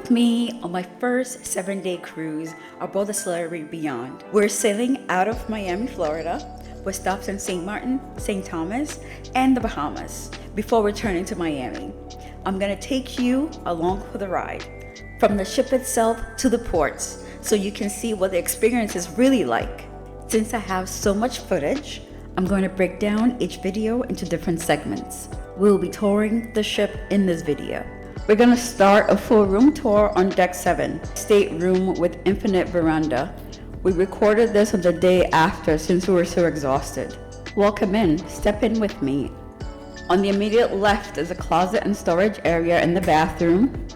with me on my first 7-day cruise aboard the Celebrity Beyond. We're sailing out of Miami, Florida, with stops in St. Martin, St. Thomas, and the Bahamas before returning to Miami. I'm gonna take you along for the ride, from the ship itself to the ports, so you can see what the experience is really like. Since I have so much footage, I'm going to break down each video into different segments. We'll be touring the ship in this video. We're gonna start a full room tour on deck 7, stateroom with infinite veranda. We recorded this on the day after since we were so exhausted. Welcome in, step in with me. On the immediate left is a closet and storage area in the bathroom.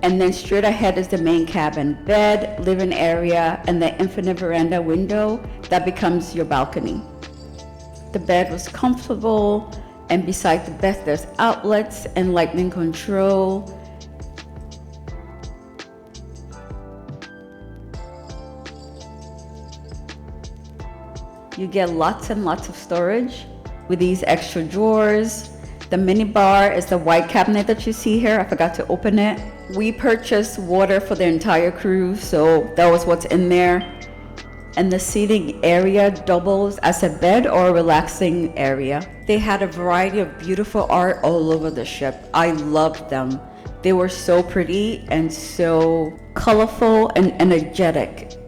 And then straight ahead is the main cabin, bed, living area, and the infinite veranda window that becomes your balcony. The bed was comfortable, and beside the bed there's outlets and lightning control. You get lots and lots of storage with these extra drawers. The mini bar is the white cabinet that you see here. I forgot to open it. We purchased water for the entire cruise, so that was what's in there. And the seating area doubles as a bed or a relaxing area. They had a variety of beautiful art all over the ship. I loved them. They were so pretty and so colorful and energetic.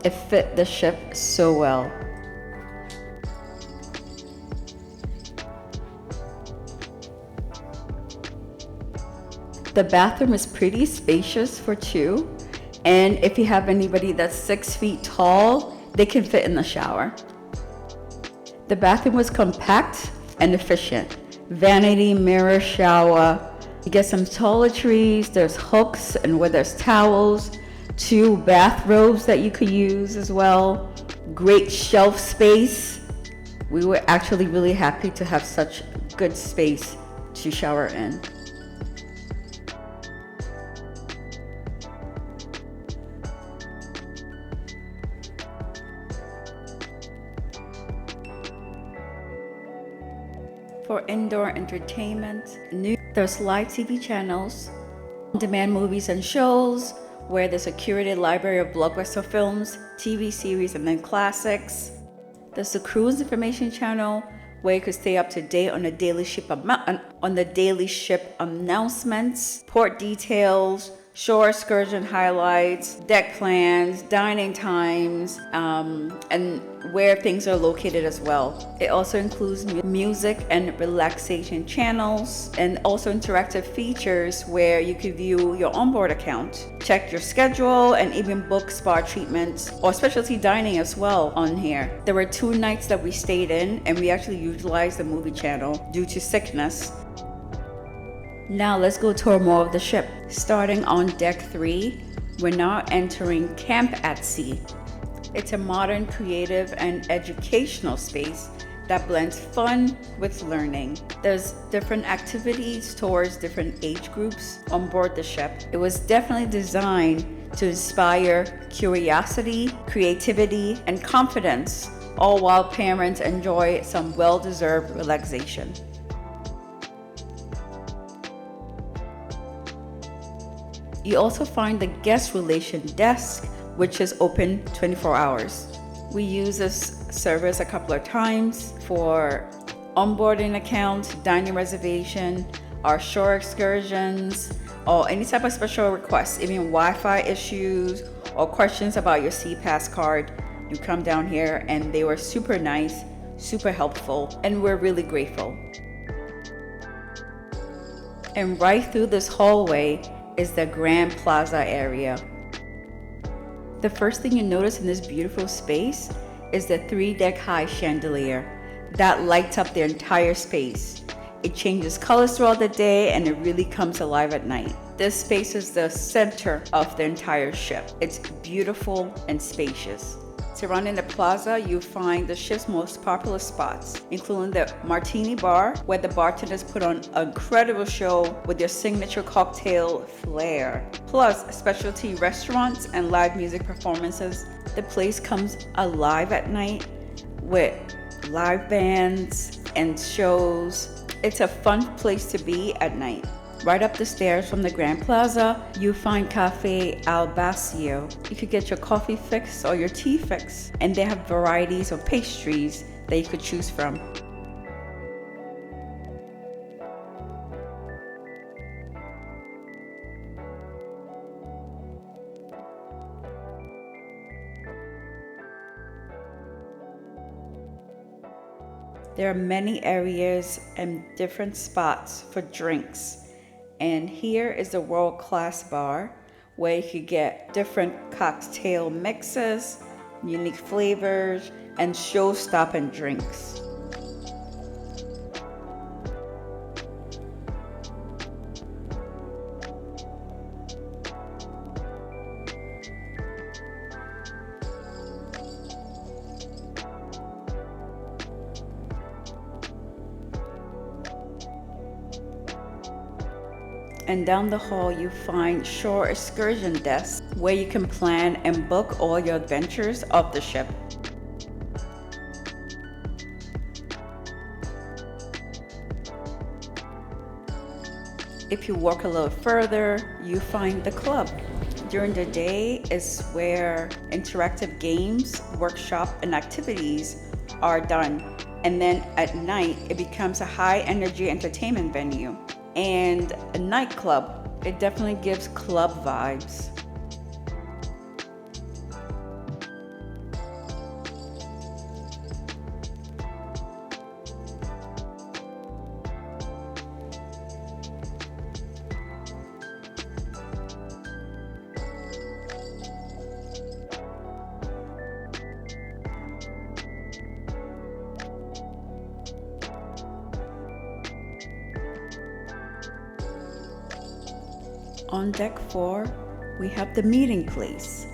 It fit the ship so well. The bathroom is pretty spacious for two. And if you have anybody that's 6 feet tall, they can fit in the shower. The bathroom was compact and efficient. Vanity, mirror, shower. You get some toiletries, there's hooks, and where there's towels. 2 bathrobes that you could use as well. Great shelf space. We were actually really happy to have such good space to shower in. For indoor entertainment, there's live TV channels, on-demand movies and shows, where there's a curated library of blockbuster films, TV series, and then classics. There's the cruise information channel, where you could stay up to date on the daily ship announcements, port details, shore excursion highlights, deck plans, dining times, and where things are located as well. It also includes music and relaxation channels, and also interactive features where you can view your onboard account, check your schedule, and even book spa treatments or specialty dining as well on here. There were 2 nights that we stayed in, and we actually utilized the movie channel due to sickness. Now let's go tour more of the ship. Starting on deck 3, we're now entering Camp at Sea. It's a modern, creative, and educational space that blends fun with learning. There's different activities towards different age groups on board the ship. It was definitely designed to inspire curiosity, creativity, and confidence, all while parents enjoy some well-deserved relaxation. You also find the guest relation desk, which is open 24 hours. We use this service a couple of times for onboarding accounts, dining reservation, our shore excursions, or any type of special requests, even Wi-Fi issues or questions about your SeaPass card. You come down here, and they were super nice, super helpful, and we're really grateful. And right through this hallway is the Grand Plaza area. The first thing you notice in this beautiful space is the 3-deck high chandelier that lights up the entire space. It changes colors throughout the day, and it really comes alive at night. This space is the center of the entire ship. It's beautiful and spacious. Surrounding the plaza, you find the ship's most popular spots, including the Martini Bar, where the bartenders put on an incredible show with their signature cocktail flair, plus specialty restaurants and live music performances. The place comes alive at night with live bands and shows. It's a fun place to be at night. Right up the stairs from the Grand Plaza, you find Cafe Al Bacio. You could get your coffee fix or your tea fix, and they have varieties of pastries that you could choose from. There are many areas and different spots for drinks. And here is the world-class bar where you could get different cocktail mixes, unique flavors, and show-stopping drinks. And down the hall you find shore excursion desks where you can plan and book all your adventures off the ship. If you walk a little further, you find the club. During the day is where interactive games, workshop, and activities are done. And then at night, it becomes a high energy entertainment venue. And a nightclub, it definitely gives club vibes. On deck 4, we have the meeting place.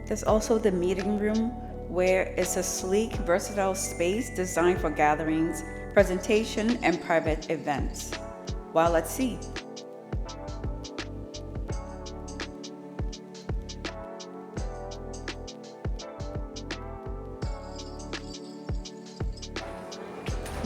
There's also the meeting room, where it's a sleek, versatile space designed for gatherings, presentation, and private events while at sea.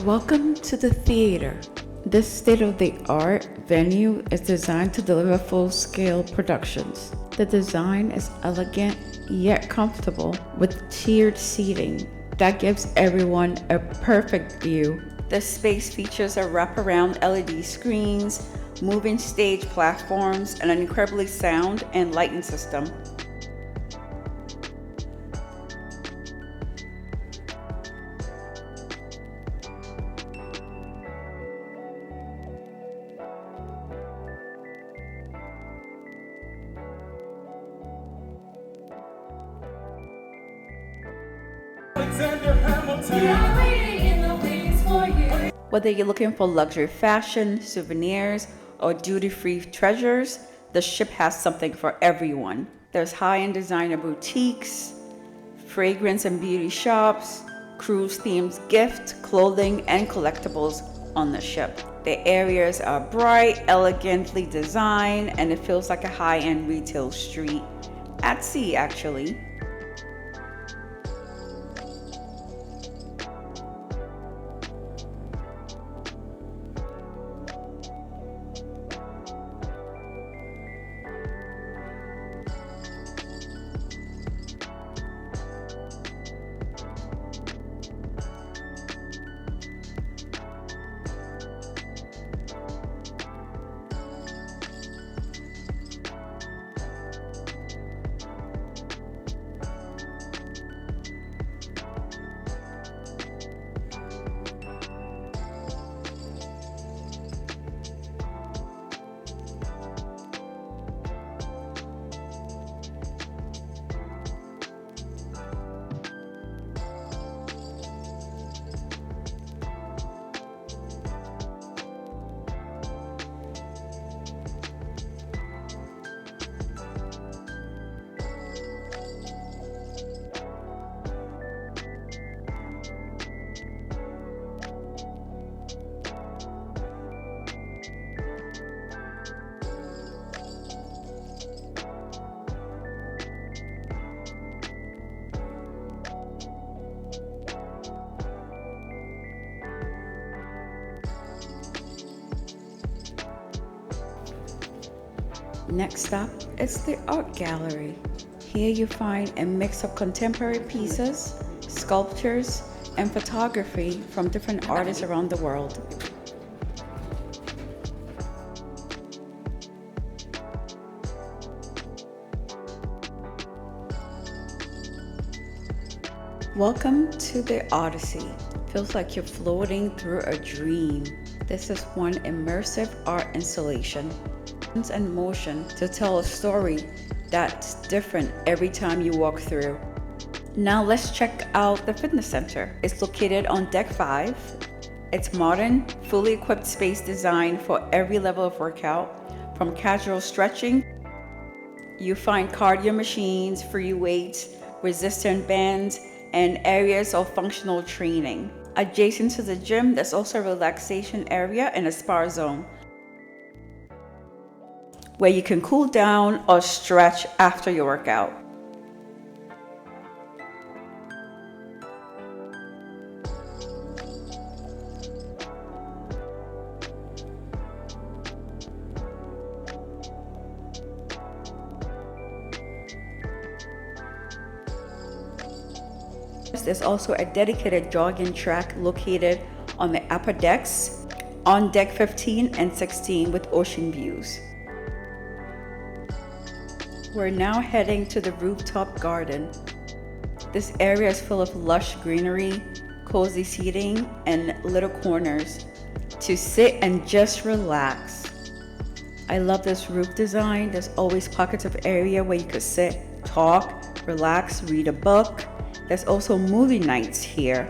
Welcome to the theater. This state-of-the-art venue is designed to deliver full-scale productions. The design is elegant yet comfortable with tiered seating that gives everyone a perfect view. The space features a wraparound LED screens, moving stage platforms, and an incredibly sound and lighting system. Whether you're looking for luxury fashion, souvenirs, or duty-free treasures, the ship has something for everyone. There's high-end designer boutiques, fragrance and beauty shops, cruise-themed gift, clothing, and collectibles on the ship. The areas are bright, elegantly designed, and it feels like a high-end retail street at sea, actually. Next up is the art gallery. Here you find a mix of contemporary pieces, sculptures, and photography from different artists around the world. Welcome to the Odyssey. Feels like you're floating through a dream. This is one immersive art installation and motion to tell a story that's different every time you walk through. Now let's check out the fitness center. It's located on deck 5. It's modern, fully equipped space designed for every level of workout, from casual stretching. You find cardio machines, free weights, resistance bands, and areas of functional training. Adjacent to the gym, there's also a relaxation area and a spa zone where you can cool down or stretch after your workout. There's also a dedicated jogging track located on the upper decks, on deck 15 and 16 with ocean views. We're now heading to the rooftop garden. This area is full of lush greenery, cozy seating, and little corners to sit and just relax. I love this roof design. There's always pockets of area where you could sit, talk, relax, read a book. There's also movie nights here.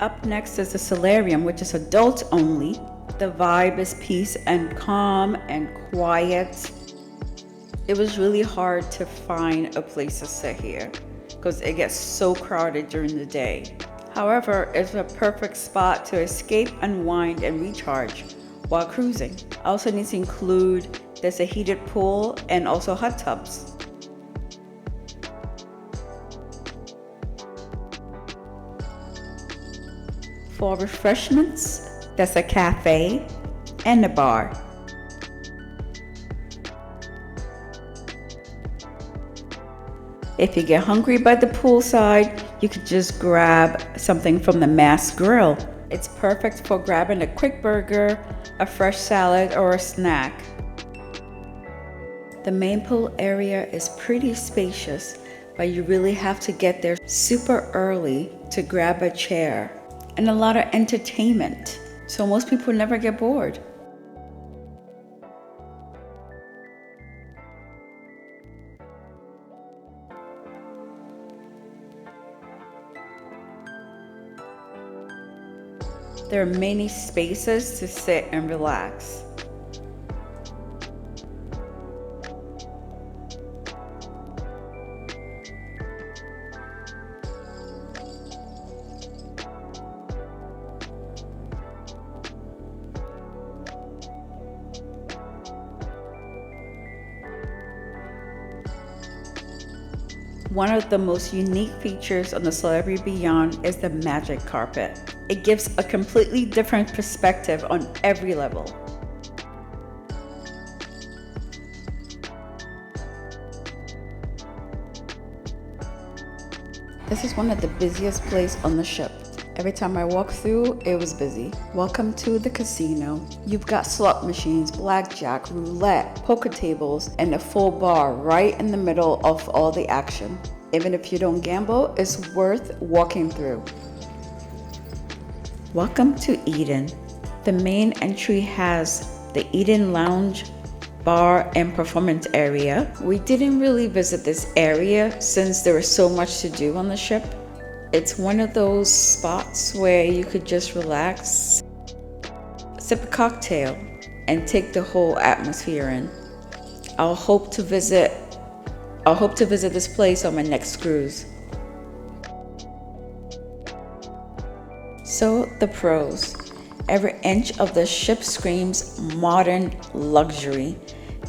Up next is the solarium, which is adults only. The vibe is peace and calm and quiet. It was really hard to find a place to sit here because it gets so crowded during the day. However, it's a perfect spot to escape, unwind, and recharge while cruising. I also need to include there's a heated pool and also hot tubs. For refreshments, there's a cafe and a bar. If you get hungry by the poolside, you could just grab something from the Mass Grill. It's perfect for grabbing a quick burger, a fresh salad, or a snack. The main pool area is pretty spacious, but you really have to get there super early to grab a chair. And a lot of entertainment, so most people never get bored. There are many spaces to sit and relax. One of the most unique features on the Celebrity Beyond is the magic carpet. It gives a completely different perspective on every level. This is one of the busiest places on the ship. Every time I walked through, it was busy. Welcome to the casino. You've got slot machines, blackjack, roulette, poker tables, and a full bar right in the middle of all the action. Even if you don't gamble, it's worth walking through. Welcome to Eden. The main entry has the Eden Lounge, bar and performance area. We didn't really visit this area since there was so much to do on the ship. It's one of those spots where you could just relax, sip a cocktail, and take the whole atmosphere in. I'll hope to visit this place on my next cruise. So the pros. Every inch of the ship screams modern luxury.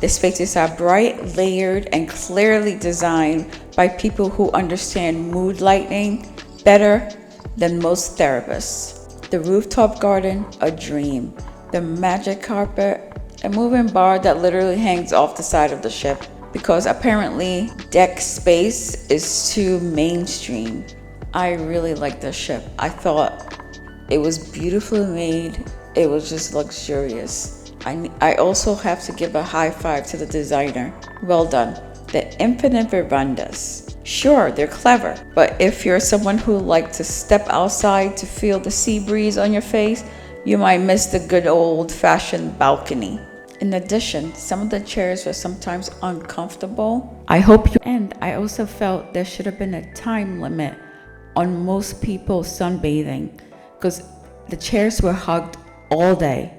The spaces are bright, layered, and clearly designed by people who understand mood lighting better than most therapists. The rooftop garden, a dream. The magic carpet, a moving bar that literally hangs off the side of the ship because apparently deck space is too mainstream. I really like this ship. I thought it was beautifully made. It was just luxurious. I also have to give a high five to the designer. Well done. The infinite verandas. Sure, they're clever, but if you're someone who likes to step outside to feel the sea breeze on your face, you might miss the good old-fashioned balcony. In addition, some of the chairs were sometimes uncomfortable. And I also felt there should have been a time limit on most people sunbathing because the chairs were hugged all day.